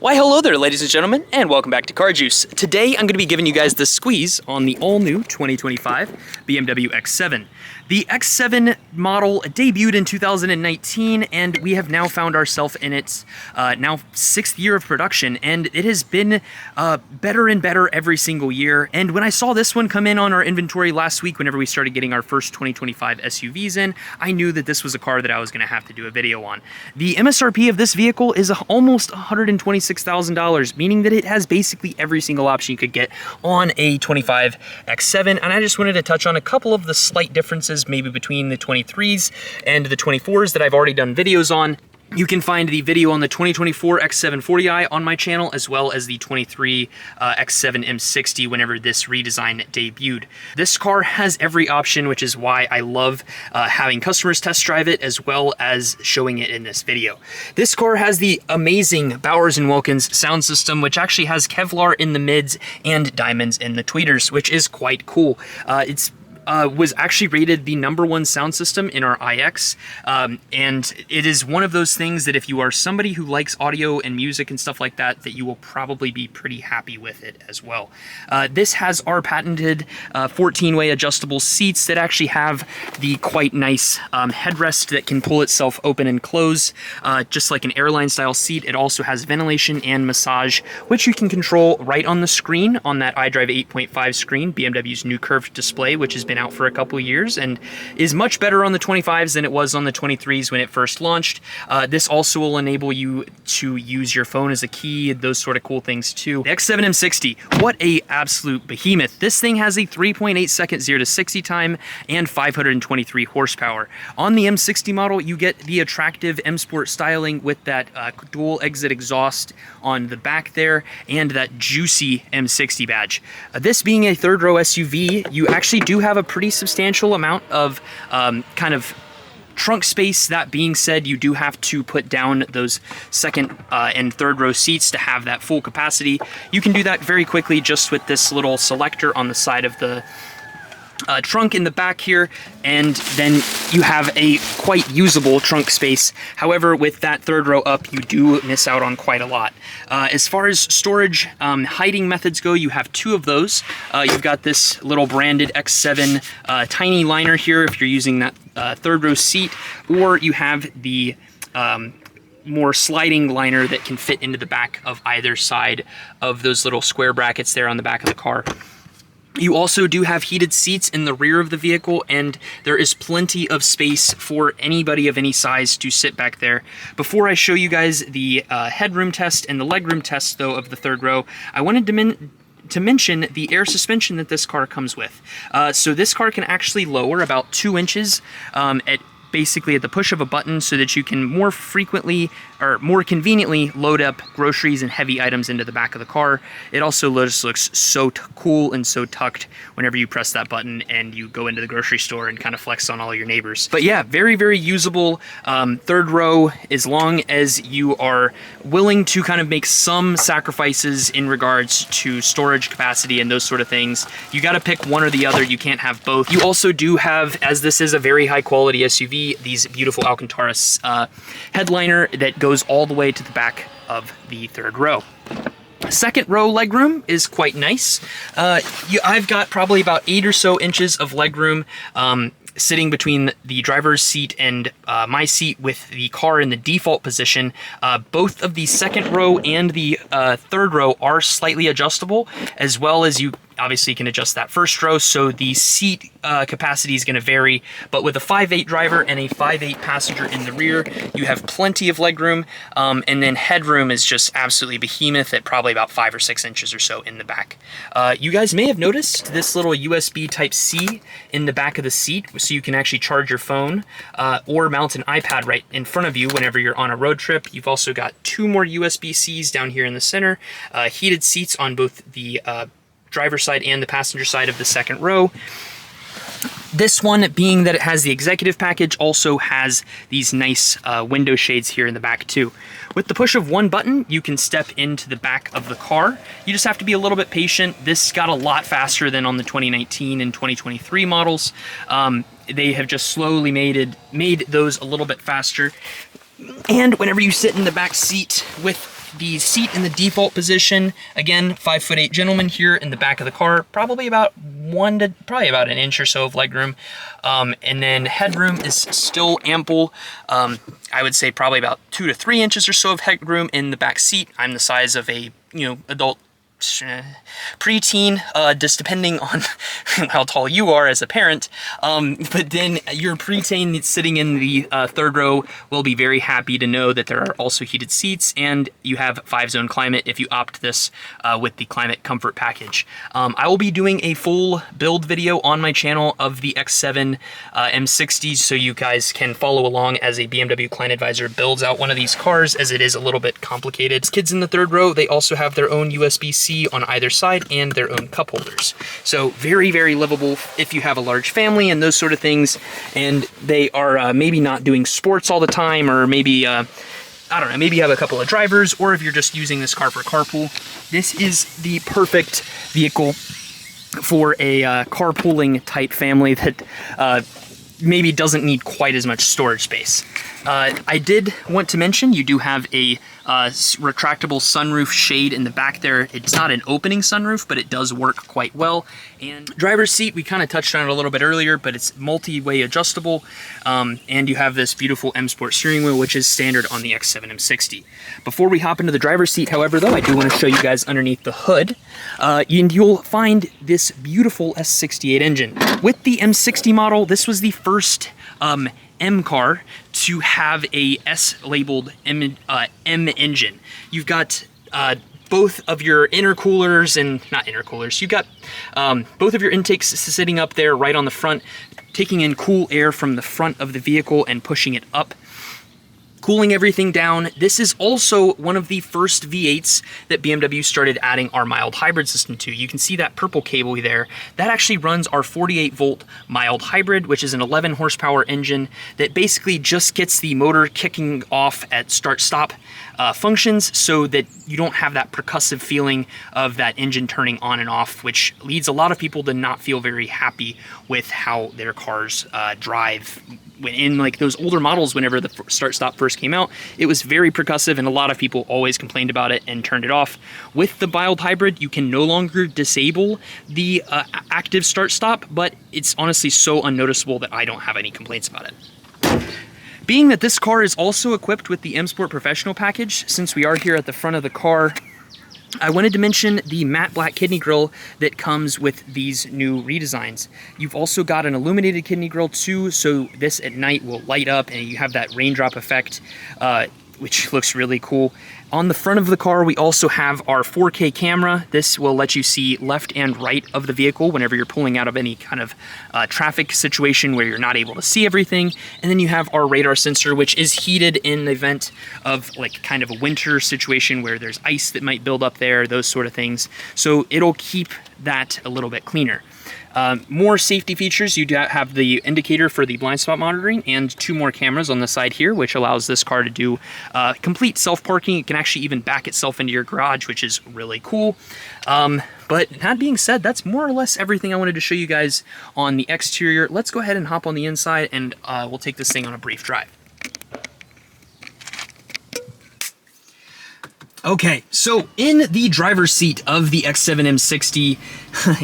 Why hello there, ladies and gentlemen, and welcome back to Car Juice. Today I'm going to be giving you guys the squeeze on the all-new 2025 BMW X7. The X7 model debuted in 2019, and we have now found ourselves in its now 6th year of production, and it has been better and better every single year. And when I saw this one come in on our inventory last week, whenever we started getting our first 2025 SUVs in, I knew that this was a car that I was going to have to do a video on. The MSRP of this vehicle is almost $126,000, meaning that it has basically every single option you could get on a 25 X7, and I just wanted to touch on a couple of the slight differences maybe between the 23s and the 24s that I've already done videos on. You can find the video on the 2024 X7 40i on my channel, as well as the 23 X7 M60 whenever this redesign debuted. This car has every option, which is why I love having customers test drive it, as well as showing it in this video. This car has the amazing Bowers & Wilkins sound system, which actually has Kevlar in the mids and diamonds in the tweeters, which is quite cool. It's was actually rated the #1 sound system in our iX, and it is one of those things that if you are somebody who likes audio and music and stuff like that, that you will probably be pretty happy with it as well. This has our patented 14-way adjustable seats that actually have the quite nice headrest that can pull itself open and close, just like an airline style seat. It also has ventilation and massage, which you can control right on the screen on that iDrive 8.5 screen, BMW's new curved display, which has been out for a couple years and is much better on the 25s than it was on the 23s when it first launched. This also will enable you to use your phone as a key, those sort of cool things too. The X7 M60, what a absolute behemoth. This thing has a 3.8 second 0 to 60 time and 523 horsepower. On the M60 model, you get the attractive M Sport styling with that dual exit exhaust on the back there and that juicy M60 badge. This being a third row SUV, you actually do have a pretty substantial amount of kind of trunk space. That being said, you do have to put down those second and third row seats to have that full capacity. You can do that very quickly just with this little selector on the side of the trunk in the back here, and then you have a quite usable trunk space. However, with that third row up, you do miss out on quite a lot. As far as storage hiding methods go, you have two of those. You've got this little branded X7 tiny liner here if you're using that third row seat, or you have the more sliding liner that can fit into the back of either side of those little square brackets there on the back of the car. You also do have heated seats in the rear of the vehicle, and there is plenty of space for anybody of any size to sit back there. Before I show you guys the headroom test and the legroom test, though, of the third row, I wanted to mention the air suspension that this car comes with. So this car can actually lower about 2 inches basically at the push of a button, so that you can more frequently or more conveniently load up groceries and heavy items into the back of the car. It also just looks so cool and so tucked whenever you press that button and you go into the grocery store and kind of flex on all your neighbors. But yeah, very, very usable third row, as long as you are willing to kind of make some sacrifices in regards to storage capacity and those sort of things. You got to pick one or the other. You can't have both. You also do have, as this is a very high quality SUV, these beautiful Alcantara headliner that goes all the way to the back of the third row. Second row legroom is quite nice. I've got probably about 8 or so inches of legroom sitting between the driver's seat and my seat, with the car in the default position. Both of the second row and the third row are slightly adjustable, as well as you obviously can adjust that first row, so the seat capacity is going to vary. But with a 5'8" driver and a 5'8" passenger in the rear, you have plenty of legroom, and then headroom is just absolutely behemoth at probably about 5 or 6 inches or so in the back. You guys may have noticed this little USB Type-C in the back of the seat, so you can actually charge your phone or mount an iPad right in front of you whenever you're on a road trip. You've also got 2 more USB-Cs down here in the center, heated seats on both the driver's side and the passenger side of the second row. This one, being that it has the executive package, also has these nice window shades here in the back too. With the push of one button, you can step into the back of the car. You just have to be a little bit patient. This got a lot faster than on the 2019 and 2023 models. They have just slowly made those a little bit faster. And whenever you sit in the back seat with the seat in the default position. Again, 5'8" gentleman here in the back of the car, probably about an inch or so of legroom. And then headroom is still ample. I would say probably about 2 to 3 inches or so of headroom in the back seat. I'm the size of a, adult preteen, just depending on how tall you are as a parent. But then your preteen sitting in the third row will be very happy to know that there are also heated seats, and you have 5-zone climate if you opt this with the climate comfort package. I will be doing a full build video on my channel of the X7 M60, so you guys can follow along as a BMW client advisor builds out one of these cars, as it is a little bit complicated. Kids in the third row, they also have their own USB-C on either side and their own cup holders. So very, very livable if you have a large family and those sort of things, and they are maybe not doing sports all the time, or maybe, I don't know, maybe you have a couple of drivers, or if you're just using this car for carpool. This is the perfect vehicle for a carpooling type family that maybe doesn't need quite as much storage space. I did want to mention you do have a retractable sunroof shade in the back there. It's not an opening sunroof, but it does work quite well. And driver's seat, we kind of touched on it a little bit earlier, but it's multi-way adjustable. And you have this beautiful M Sport steering wheel, which is standard on the X7 M60. Before we hop into the driver's seat, however, though, I do want to show you guys underneath the hood. And you'll find this beautiful S68 engine. With the M60 model, this was the first M car to have a S-labeled M engine. You've got both of your intercoolers, and not intercoolers, you've got both of your intakes sitting up there right on the front, taking in cool air from the front of the vehicle and pushing it up, cooling everything down. This is also one of the first V8s that BMW started adding our mild hybrid system to. You can see that purple cable there. That actually runs our 48-volt mild hybrid, which is an 11 horsepower engine that basically just gets the motor kicking off at start-stop functions, so that you don't have that percussive feeling of that engine turning on and off, which leads a lot of people to not feel very happy with how their cars drive. When in like those older models, whenever the start-stop first came out, it was very percussive, and a lot of people always complained about it and turned it off. With the mild hybrid, you can no longer disable the active start-stop, but it's honestly so unnoticeable that I don't have any complaints about it. Being that this car is also equipped with the M Sport Professional package, since we are here at the front of the car, I wanted to mention the matte black kidney grille that comes with these new redesigns. You've also got an illuminated kidney grille too, so this at night will light up and you have that raindrop effect, which looks really cool. On the front of the car, we also have our 4K camera. This will let you see left and right of the vehicle whenever you're pulling out of any kind of traffic situation where you're not able to see everything. And then you have our radar sensor, which is heated in the event of like kind of a winter situation where there's ice that might build up there, those sort of things. So it'll keep that a little bit cleaner. More safety features, you do have the indicator for the blind spot monitoring and 2 more cameras on the side here, which allows this car to do complete self-parking. It can actually even back itself into your garage, which is really cool. But that being said, that's more or less everything I wanted to show you guys on the exterior. Let's go ahead and hop on the inside, and we'll take this thing on a brief drive. Okay, so in the driver's seat of the X7 M60,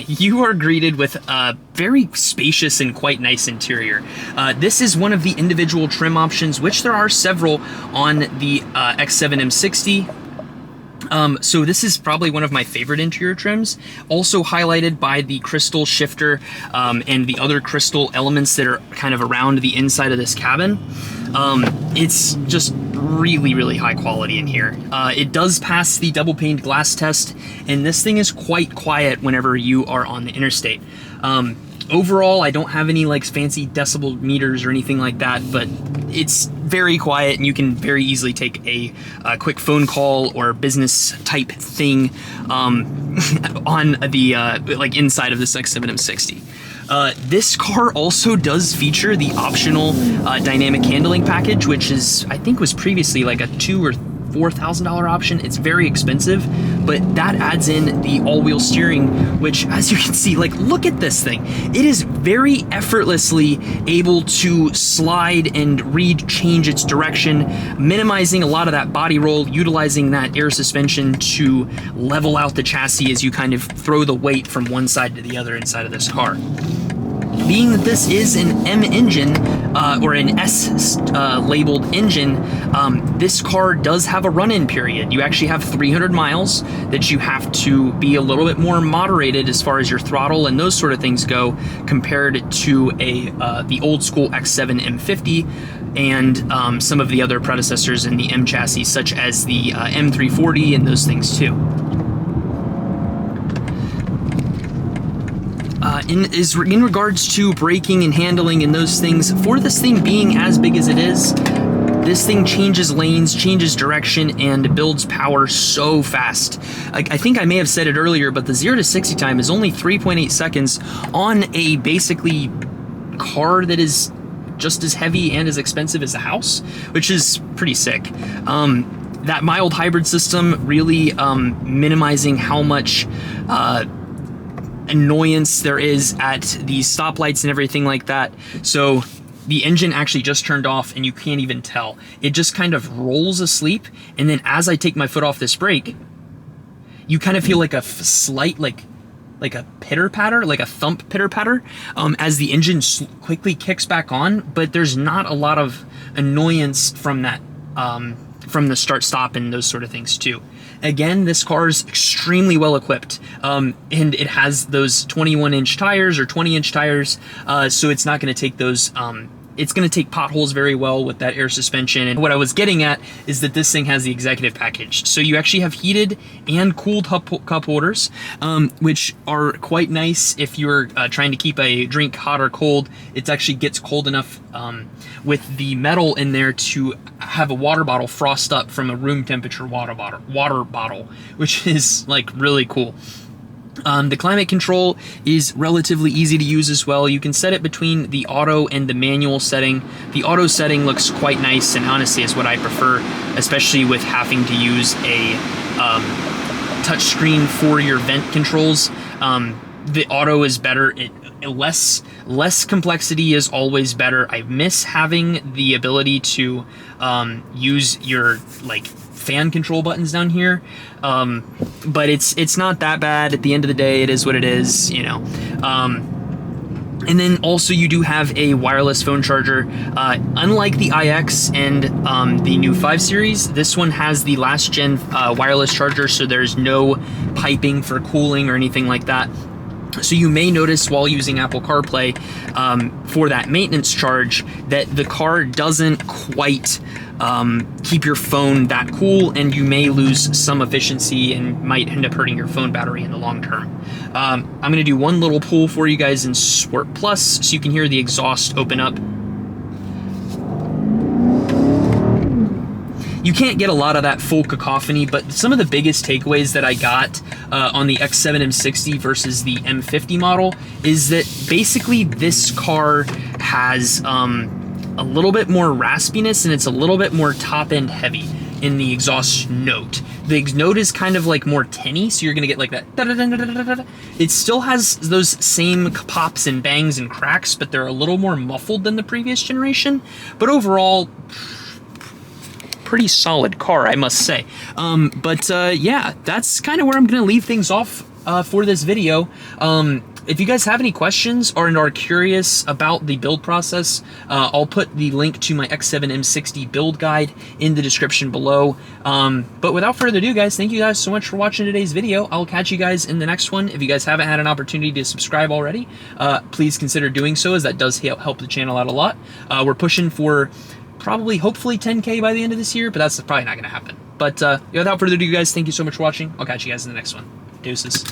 you are greeted with a very spacious and quite nice interior. This is one of the individual trim options, which there are several on the X7 M60. So this is probably one of my favorite interior trims, also highlighted by the crystal shifter and the other crystal elements that are kind of around the inside of this cabin. It's just really, really high quality in here. It does pass the double paned glass test, and this thing is quite quiet whenever you are on the interstate. Overall, I don't have any like fancy decibel meters or anything like that, but it's very quiet, and you can very easily take a quick phone call or business type thing on the like inside of this X7 M60. This car also does feature the optional dynamic handling package, which is, I think, was previously like a $2,000 or $4,000 option. It's very expensive, but that adds in the all-wheel steering, which, as you can see, like, look at this thing. It is very effortlessly able to slide and change its direction, minimizing a lot of that body roll, utilizing that air suspension to level out the chassis as you kind of throw the weight from one side to the other inside of this car. Being that this is an M engine, or an S labeled engine, this car does have a run-in period. You actually have 300 miles that you have to be a little bit more moderated as far as your throttle and those sort of things go, compared to the old school X7 M50 and some of the other predecessors in the M chassis, such as the M340 and those things too. In regards to braking and handling and those things, for this thing being as big as it is, this thing changes lanes, changes direction, and builds power so fast. I think I may have said it earlier, but the 0 to 60 time is only 3.8 seconds on a basically car that is just as heavy and as expensive as a house, which is pretty sick. That mild hybrid system really minimizing how much annoyance there is at these stoplights and everything like that. So the engine actually just turned off and you can't even tell. It just kind of rolls asleep, and then as I take my foot off this brake, you kind of feel like a slight like a pitter patter, like a thump pitter patter, as the engine quickly kicks back on. But there's not a lot of annoyance from that, from the start stop and those sort of things too. Again, this car is extremely well equipped, and it has those 21-inch tires or 20-inch tires, so it's not going to take those. It's going to take potholes very well with that air suspension. And what I was getting at is that this thing has the executive package. So you actually have heated and cooled cup holders, which are quite nice if you're trying to keep a drink hot or cold. It actually gets cold enough with the metal in there to have a water bottle frost up from a room temperature water bottle, which is like really cool. The climate control is relatively easy to use as well. You can set it between the auto and the manual setting. The auto setting looks quite nice, and honestly is what I prefer, especially with having to use a touchscreen for your vent controls. The auto is better. Less complexity is always better. I miss having the ability to use your fan control buttons down here, but it's not that bad. At the end of the day, it is what it is, you know. And then also you do have a wireless phone charger. Unlike the iX and the new 5 Series, this one has the last gen wireless charger, so there's no piping for cooling or anything like that. So you may notice while using Apple CarPlay for that maintenance charge that the car doesn't quite keep your phone that cool, and you may lose some efficiency and might end up hurting your phone battery in the long term. I'm going to do one little pull for you guys in Sport Plus so you can hear the exhaust open up. You can't get a lot of that full cacophony, but some of the biggest takeaways that I got on the X7 M60 versus the M50 model is that basically this car has a little bit more raspiness, and it's a little bit more top-end heavy in the exhaust note. The note is kind of like more tinny, so you're gonna get like that. It still has those same pops and bangs and cracks, but they're a little more muffled than the previous generation. But overall, pretty solid car, I must say. Yeah, that's kind of where I'm gonna leave things off for this video. If you guys have any questions or are curious about the build process, I'll put the link to my X7 M60 build guide in the description below. But without further ado, guys, thank you guys so much for watching today's video. I'll catch you guys in the next one. If you guys haven't had an opportunity to subscribe already, please consider doing so, as that does help the channel out a lot. We're pushing for hopefully 10K by the end of this year, but that's probably not going to happen. But without further ado, guys, thank you so much for watching. I'll catch you guys in the next one. Deuces.